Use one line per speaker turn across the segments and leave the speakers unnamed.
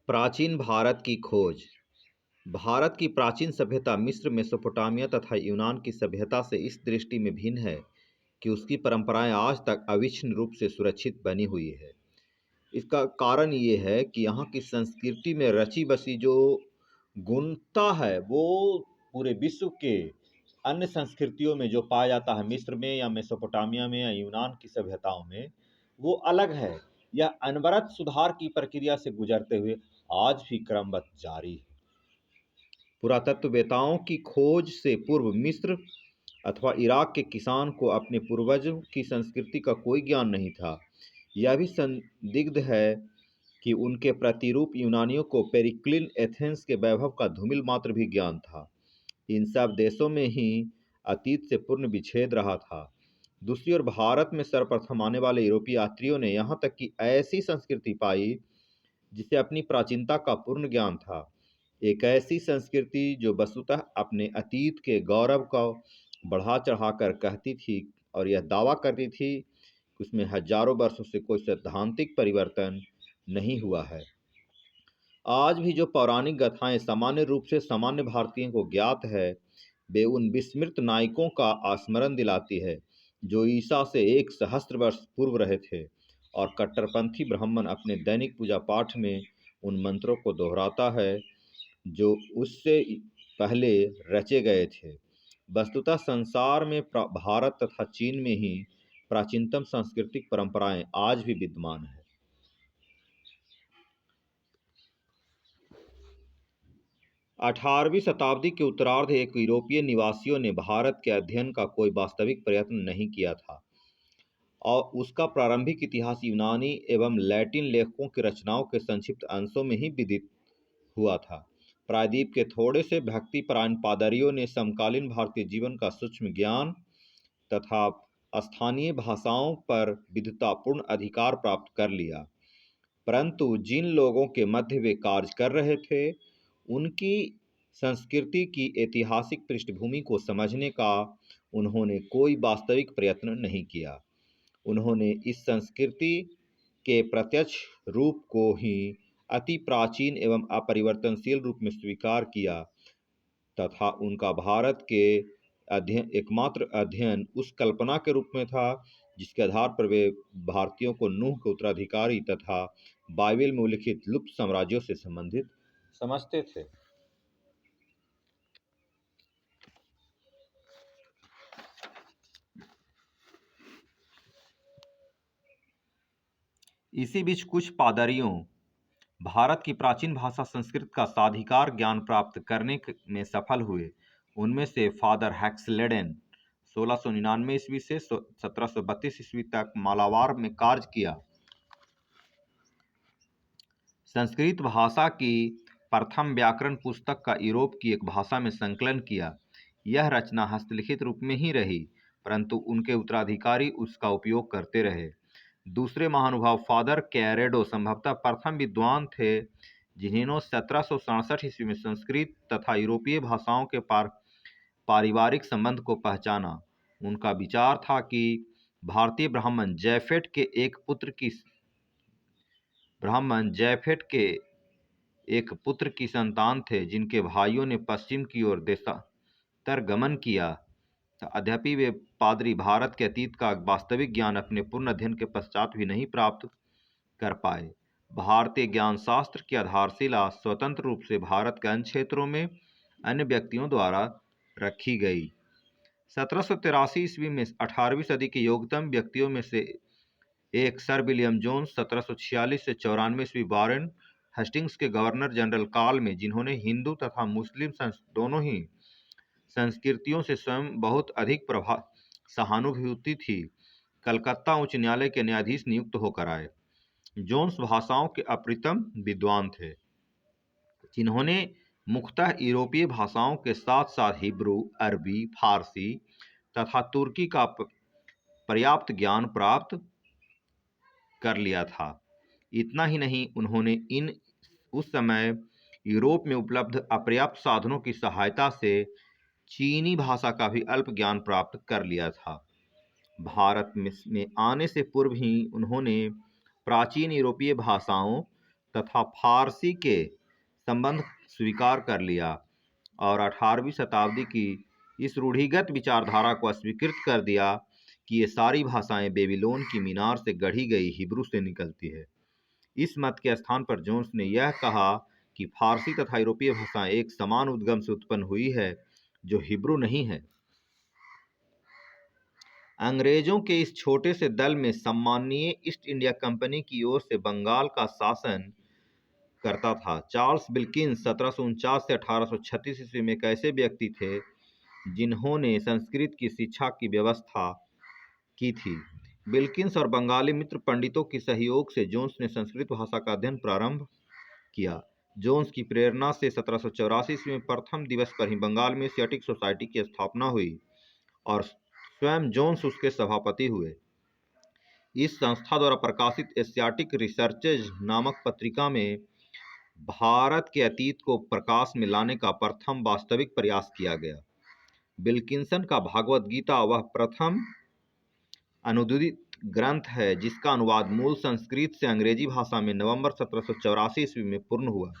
प्राचीन भारत की खोज। भारत की प्राचीन सभ्यता मिस्र, मेसोपोटामिया तथा यूनान की सभ्यता से इस दृष्टि में भिन्न है कि उसकी परंपराएं आज तक अविच्छिन्न रूप से सुरक्षित बनी हुई है। इसका कारण ये है कि यहाँ की संस्कृति में रची बसी जो गुणता है वो पूरे विश्व के अन्य संस्कृतियों में जो पाया जाता है, मिस्र में या मेसोपोटामिया में या यूनान की सभ्यताओं में, वो अलग है। यह अनवरत सुधार की प्रक्रिया से गुजरते हुए आज भी क्रमबद्ध जारी है। पुरातत्ववेत्ताओं की खोज से पूर्व मिस्र अथवा इराक के किसान को अपने पूर्वजों की संस्कृति का कोई ज्ञान नहीं था। यह भी संदिग्ध है कि उनके प्रतिरूप यूनानियों को पेरिक्लिन एथेंस के वैभव का धूमिल मात्र भी ज्ञान था। इन सब देशों में ही अतीत से पूर्ण विच्छेद रहा था। दूसरी ओर भारत में सर्वप्रथम आने वाले यूरोपीय यात्रियों ने यहाँ तक कि ऐसी संस्कृति पाई जिसे अपनी प्राचीनता का पूर्ण ज्ञान था। एक ऐसी संस्कृति जो वस्तुतः अपने अतीत के गौरव को बढ़ा चढ़ाकर कहती थी और यह दावा करती थी कि उसमें हजारों वर्षों से कोई सैद्धांतिक परिवर्तन नहीं हुआ है। आज भी जो पौराणिक गाथाएं सामान्य रूप से सामान्य भारतीयों को ज्ञात है, वे उन विस्मृत नायकों का स्मरण दिलाती है जो ईसा से 1 सहस्त्र वर्ष पूर्व रहे थे, और कट्टरपंथी ब्राह्मण अपने दैनिक पूजा पाठ में उन मंत्रों को दोहराता है जो उससे पहले रचे गए थे। वस्तुतः संसार में भारत तथा चीन में ही प्राचीनतम सांस्कृतिक परंपराएं आज भी विद्यमान है। 18वीं शताब्दी के उत्तरार्ध एक यूरोपीय निवासियों ने भारत के अध्ययन का कोई वास्तविक प्रयत्न नहीं किया था, और उसका प्रारंभिक इतिहास यूनानी एवं लैटिन लेखकों की रचनाओं के संक्षिप्त अंशों में ही विदित हुआ था। प्रायद्वीप के थोड़े से भक्तिपरायण पादरियों ने समकालीन भारतीय जीवन का सूक्ष्म ज्ञान तथा स्थानीय भाषाओं पर विद्वतापूर्ण अधिकार प्राप्त कर लिया, परंतु जिन लोगों के मध्य वे कार्य कर रहे थे उनकी संस्कृति की ऐतिहासिक पृष्ठभूमि को समझने का उन्होंने कोई वास्तविक प्रयत्न नहीं किया। उन्होंने इस संस्कृति के प्रत्यक्ष रूप को ही अति प्राचीन एवं अपरिवर्तनशील रूप में स्वीकार किया तथा उनका भारत के एकमात्र अध्ययन उस कल्पना के रूप में था जिसके आधार पर वे भारतीयों को नूह के उत्तराधिकारी तथा बाइबल में उल्लिखित लुप्त साम्राज्यों से संबंधित समझते थे। इसी बीच कुछ पादरियों भारत की प्राचीन भाषा संस्कृत का साधिकार ज्ञान प्राप्त करने में सफल हुए। उनमें से फादर हैक्सलेडन 1699 ईस्वी से 1732 ईस्वी तक मालाबार में कार्य किया। संस्कृत भाषा की प्रथम व्याकरण पुस्तक का यूरोप की एक भाषा में संकलन किया। यह रचना हस्तलिखित रूप में ही रही, परंतु उनके उत्तराधिकारी उसका उपयोग करते रहे। दूसरे महानुभाव फादर कैरेडो संभवतः प्रथम विद्वान थे जिन्होंने 1767 ईस्वी में संस्कृत तथा यूरोपीय भाषाओं के पारिवारिक संबंध को पहचाना। उनका विचार था कि भारतीय ब्राह्मण जैफेट के एक पुत्र की संतान थे जिनके भाइयों ने पश्चिम की ओर देशांतर गमन किया। अद्यपि वे पादरी भारत के अतीत का वास्तविक ज्ञान अपने पूर्ण अध्ययन के पश्चात भी नहीं प्राप्त कर पाए। भारतीय ज्ञान शास्त्र की आधारशिला स्वतंत्र रूप से भारत के अन्य क्षेत्रों में अन्य व्यक्तियों द्वारा रखी गई। 1783 ईस्वी में 18वीं सदी के योग्यतम व्यक्तियों में से एक सर विलियम जोन्स 1746 से 94 ईस्वी वारेन हेस्टिंग्स के गवर्नर जनरल काल में, जिन्होंने हिंदू तथा मुस्लिम दोनों ही संस्कृतियों से स्वयं बहुत अधिक सहानुभूति थी, कलकत्ता उच्च न्यायालय के न्यायाधीश नियुक्त होकर आए। जोन्स भाषाओं के अप्रतिम विद्वान थे जिन्होंने मुख्यतः यूरोपीय भाषाओं के साथ साथ हिब्रू, अरबी, फारसी तथा तुर्की का पर्याप्त ज्ञान प्राप्त कर लिया था। इतना ही नहीं, उन्होंने उस समय यूरोप में उपलब्ध अपर्याप्त साधनों की सहायता से चीनी भाषा का भी अल्प ज्ञान प्राप्त कर लिया था। भारत में आने से पूर्व ही उन्होंने प्राचीन यूरोपीय भाषाओं तथा फारसी के संबंध स्वीकार कर लिया और 18वीं शताब्दी की इस रूढ़िगत विचारधारा को अस्वीकृत कर दिया कि ये सारी भाषाएं बेबीलोन की मीनार से गढ़ी गई हिब्रू से निकलती है। इस मत के स्थान पर जोन्स ने यह कहा कि फारसी तथा यूरोपीय भाषाएं एक समान उद्गम से उत्पन्न हुई है जो हिब्रू नहीं है। अंग्रेजों के इस छोटे से दल में सम्मानीय ईस्ट इंडिया कंपनी की ओर से बंगाल का शासन करता था। चार्ल्स विल्किंस 1749 से 1836 ईस्वी में एक ऐसे व्यक्ति थे जिन्होंने संस्कृत की शिक्षा की व्यवस्था की थी। विल्किंस और बंगाली मित्र पंडितों के सहयोग से जोन्स ने संस्कृत भाषा का अध्ययन प्रारंभ किया। जोन्स की प्रेरणा से 1784 ईस्वी में प्रथम दिवस पर ही बंगाल में एशियाटिक सोसाइटी की स्थापना हुई और स्वयं जोन्स उसके सभापति हुए। इस संस्था द्वारा प्रकाशित एशियाटिक रिसर्चेज नामक पत्रिका में भारत के अतीत को प्रकाश में लाने का प्रथम वास्तविक प्रयास किया गया। विल्किंसन का भागवत गीता वह प्रथम अनुदित ग्रंथ है जिसका अनुवाद मूल संस्कृत से अंग्रेजी भाषा में नवंबर 1784 ईस्वी में पूर्ण हुआ।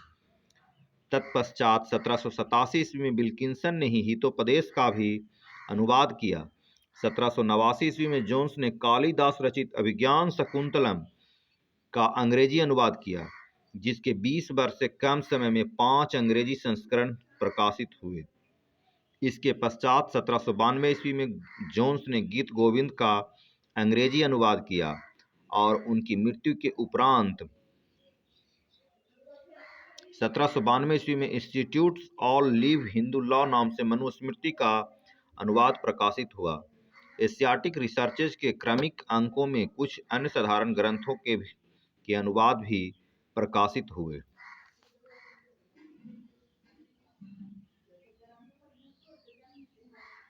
तत्पश्चात 1787 ईस्वी में विल्किंसन ने ही हितोपदेश का भी अनुवाद किया। 1789 ईस्वी में जोन्स ने कालिदास रचित अभिज्ञान शकुंतलम का अंग्रेजी अनुवाद किया, जिसके 20 वर्ष से कम समय में 5 अंग्रेजी संस्करण प्रकाशित हुए। इसके पश्चात 1792 ईस्वी में जोन्स ने गीत गोविंद का अंग्रेजी अनुवाद किया और उनकी मृत्यु के उपरांत 1792 ईस्वी में institutes all live Hindu law नाम से मनुस्मृति का अनुवाद प्रकाशित हुआ। एशियाटिक रिसर्चेज के क्रमिक अंकों में कुछ अन्य साधारण ग्रंथों के अनुवाद भी प्रकाशित हुए।